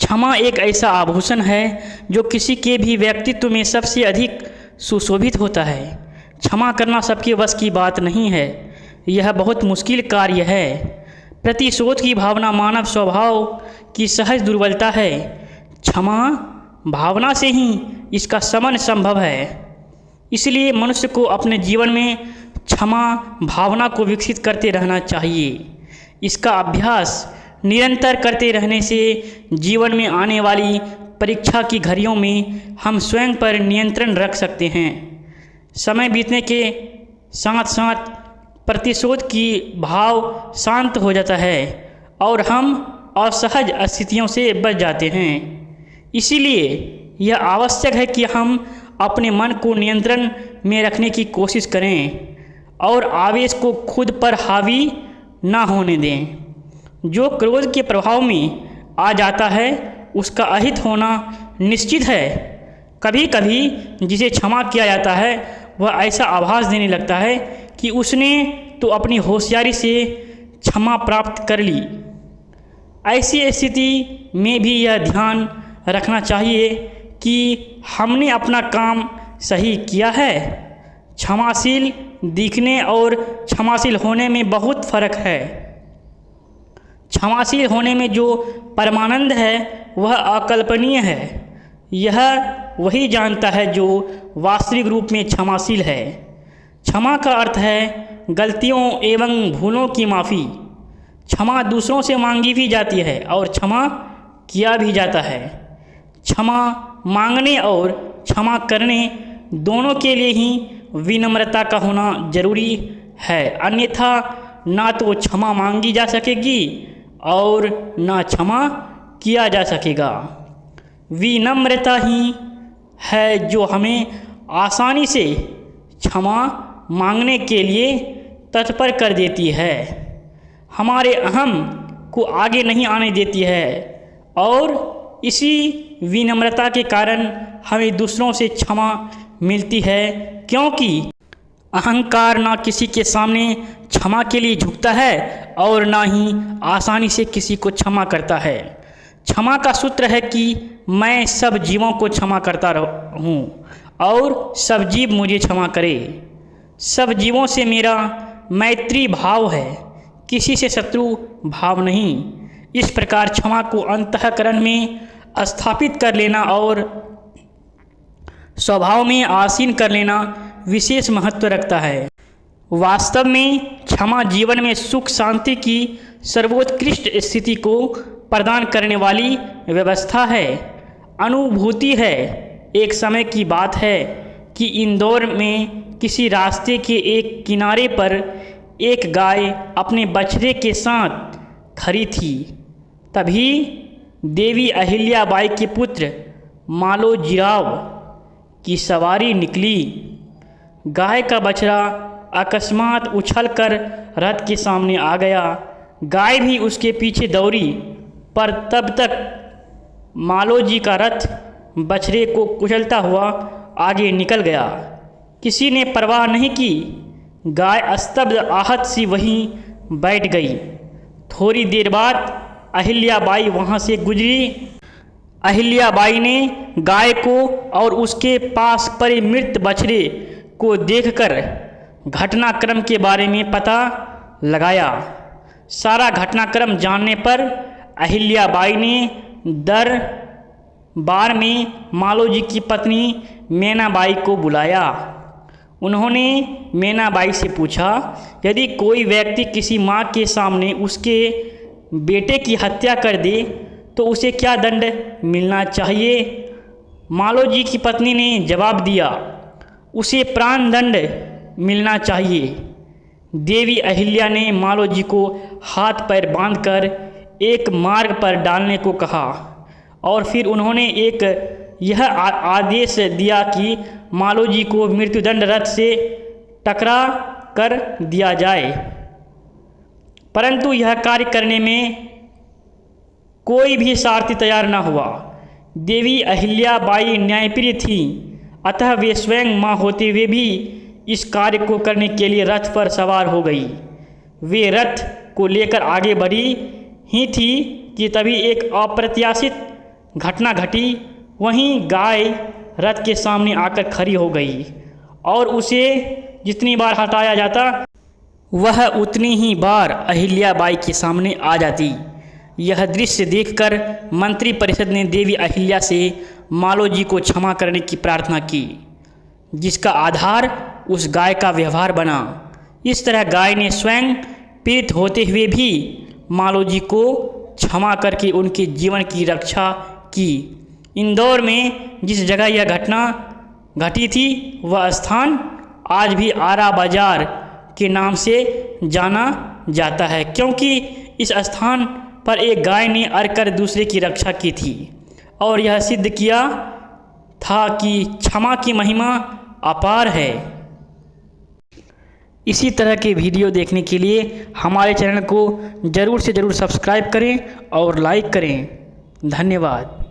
क्षमा एक ऐसा आभूषण है जो किसी के भी व्यक्तित्व में सबसे अधिक सुशोभित होता है। क्षमा करना सबके बस की बात नहीं है, यह बहुत मुश्किल कार्य है। प्रतिशोध की भावना मानव स्वभाव की सहज दुर्बलता है। क्षमा भावना से ही इसका शमन संभव है। इसलिए मनुष्य को अपने जीवन में क्षमा भावना को विकसित करते रहना चाहिए। इसका अभ्यास निरंतर करते रहने से जीवन में आने वाली परीक्षा की घड़ियों में हम स्वयं पर नियंत्रण रख सकते हैं। समय बीतने के साथ साथ प्रतिशोध की भाव शांत हो जाता है और हम असहज स्थितियों से बच जाते हैं। इसीलिए यह आवश्यक है कि हम अपने मन को नियंत्रण में रखने की कोशिश करें और आवेश को खुद पर हावी ना होने दें। जो क्रोध के प्रभाव में आ जाता है उसका अहित होना निश्चित है। कभी कभी जिसे क्षमा किया जाता है वह ऐसा आभास देने लगता है कि उसने तो अपनी होशियारी से क्षमा प्राप्त कर ली। ऐसी स्थिति में भी यह ध्यान रखना चाहिए कि हमने अपना काम सही किया है। क्षमाशील दिखने और क्षमाशील होने में बहुत फर्क है। क्षमाशील होने में जो परमानंद है वह अकल्पनीय है। यह वही जानता है जो वास्तविक रूप में क्षमाशील है। क्षमा का अर्थ है गलतियों एवं भूलों की माफ़ी। क्षमा दूसरों से मांगी भी जाती है और क्षमा किया भी जाता है। क्षमा मांगने और क्षमा करने दोनों के लिए ही विनम्रता का होना जरूरी है, अन्यथा ना तो क्षमा मांगी जा सकेगी और ना क्षमा किया जा सकेगा। विनम्रता ही है जो हमें आसानी से क्षमा मांगने के लिए तत्पर कर देती है, हमारे अहम को आगे नहीं आने देती है और इसी विनम्रता के कारण हमें दूसरों से क्षमा मिलती है, क्योंकि अहंकार ना किसी के सामने क्षमा के लिए झुकता है और ना ही आसानी से किसी को क्षमा करता है। क्षमा का सूत्र है कि मैं सब जीवों को क्षमा करता हूँ और सब जीव मुझे क्षमा करे। सब जीवों से मेरा मैत्री भाव है, किसी से शत्रु भाव नहीं। इस प्रकार क्षमा को अंतःकरण में स्थापित कर लेना और स्वभाव में आसीन कर लेना विशेष महत्व रखता है। वास्तव में क्षमा जीवन में सुख शांति की सर्वोत्कृष्ट स्थिति को प्रदान करने वाली व्यवस्था है, अनुभूति है। एक समय की बात है कि इंदौर में किसी रास्ते के एक किनारे पर एक गाय अपने बछड़े के साथ खड़ी थी। तभी देवी अहिल्याबाई के पुत्र मालोजीराव की सवारी निकली। गाय का बछड़ा अकस्मात उछलकर रथ के सामने आ गया। गाय भी उसके पीछे दौड़ी, पर तब तक मालोजी का रथ बछड़े को कुचलता हुआ आगे निकल गया। किसी ने परवाह नहीं की। गाय स्तब्ध आहत सी वहीं बैठ गई। थोड़ी देर बाद अहिल्याबाई वहाँ से गुजरी। अहिल्याबाई ने गाय को और उसके पास पड़े मृत बछड़े को देखकर घटनाक्रम के बारे में पता लगाया। सारा घटनाक्रम जानने पर अहिल्याबाई ने दरबार में मालोजी की पत्नी मीनाबाई को बुलाया। उन्होंने मीनाबाई से पूछा, यदि कोई व्यक्ति किसी माँ के सामने उसके बेटे की हत्या कर दे तो उसे क्या दंड मिलना चाहिए? मालोजी की पत्नी ने जवाब दिया, उसे प्राण दंड मिलना चाहिए। देवी अहिल्या ने मालोजी को हाथ पैर बांधकर एक मार्ग पर डालने को कहा और फिर उन्होंने एक यह आदेश दिया कि मालोजी को मृत्युदंड रथ से टकरा कर दिया जाए। परंतु यह कार्य करने में कोई भी सारथी तैयार न हुआ। देवी अहिल्याबाई न्यायप्रिय थी, अतः वे स्वयं माँ होते हुए भी इस कार्य को करने के लिए रथ पर सवार हो गई। वे रथ को लेकर आगे बढ़ी ही थी कि तभी एक अप्रत्याशित घटना घटी वहीं गाय रथ के सामने आकर खड़ी हो गई और उसे जितनी बार हटाया जाता वह उतनी ही बार अहिल्याबाई के सामने आ जाती। यह दृश्य देखकर मंत्रिपरिषद ने देवी अहिल्या से मालोजी को क्षमा करने की प्रार्थना की, जिसका आधार उस गाय का व्यवहार बना। इस तरह गाय ने स्वयं पीड़ित होते हुए भी मालोजी को क्षमा करके उनके जीवन की रक्षा की। इंदौर में जिस जगह यह घटना घटी थी वह स्थान आज भी आरा बाजार के नाम से जाना जाता है, क्योंकि इस स्थान पर एक गाय ने अर कर दूसरे की रक्षा की थी और यह सिद्ध किया था कि क्षमा की महिमा अपार है। इसी तरह के वीडियो देखने के लिए हमारे चैनल को ज़रूर से ज़रूर सब्सक्राइब करें और लाइक करें। धन्यवाद।